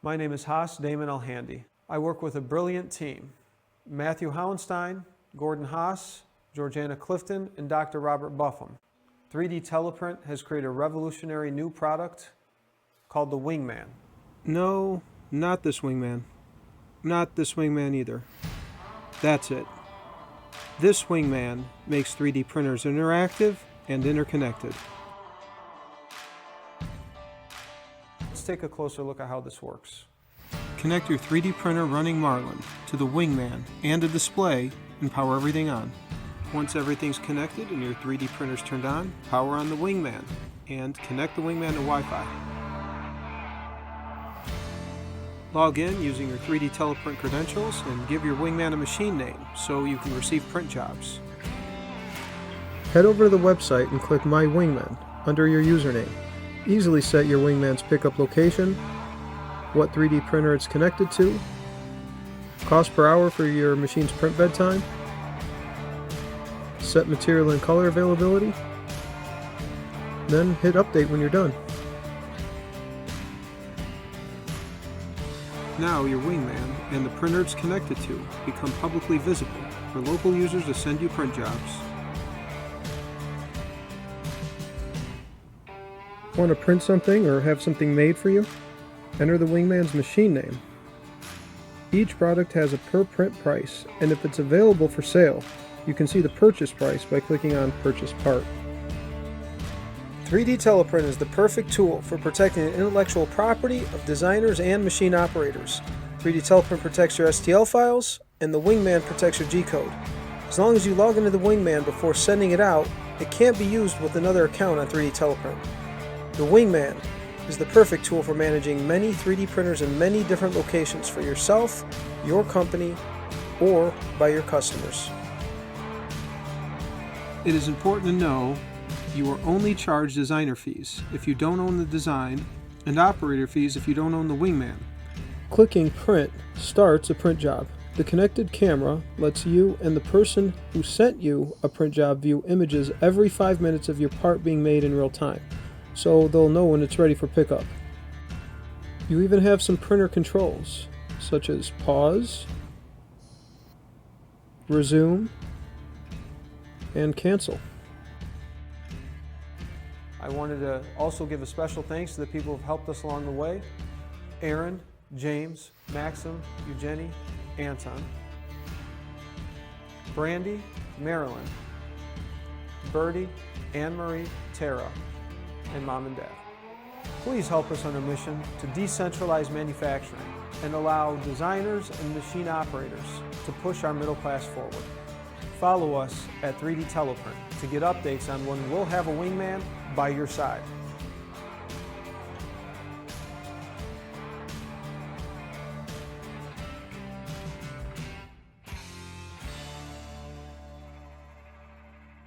My name is Haas Damon Alhandy. I work with a brilliant team. Matthew Howenstein, Gordon Haas, Georgiana Clifton, and Dr. Robert Buffum. 3DTeleprint has created a revolutionary new product called the Wingman. No, not this Wingman. Not this Wingman either. That's it. This Wingman makes 3D printers interactive and interconnected. Let's take a closer look at how this works. Connect your 3D printer running Marlin to the Wingman and a display and power everything on. Once everything's connected and your 3D printer's turned on, power on the Wingman and connect the Wingman to Wi-Fi. Log in using your 3DTeleprint credentials and give your Wingman a machine name so you can receive print jobs. Head over to the website and click My Wingman under your username. Easily set your Wingman's pickup location, what 3D printer it's connected to, cost per hour for your machine's print bed time, set material and color availability, then hit update when you're done. Now your Wingman and the printer it's connected to become publicly visible for local users to send you print jobs. Want to print something or have something made for you? Enter the Wingman's machine name. Each product has a per print price, and if it's available for sale, you can see the purchase price by clicking on Purchase Part. 3DTeleprint is the perfect tool for protecting the intellectual property of designers and machine operators. 3DTeleprint protects your STL files, and the Wingman protects your G-code. As long as you log into the Wingman before sending it out, it can't be used with another account on 3DTeleprint. The Wingman is the perfect tool for managing many 3D printers in many different locations for yourself, your company, or by your customers. It is important to know you are only charged designer fees if you don't own the design, and operator fees if you don't own the Wingman. Clicking Print starts a print job. The connected camera lets you and the person who sent you a print job view images every 5 minutes of your part being made in real time, so they'll know when it's ready for pickup. You even have some printer controls, such as pause, resume, and cancel. I wanted to also give a special thanks to the people who have helped us along the way. Aaron, James, Maxim, Eugenie, Anton, Brandy, Marilyn, Birdie, Anne-Marie, Tara, and Mom and Dad. Please help us on our mission to decentralize manufacturing and allow designers and machine operators to push our middle class forward. Follow us at 3DTeleprint to get updates on when we'll have a Wingman by your side.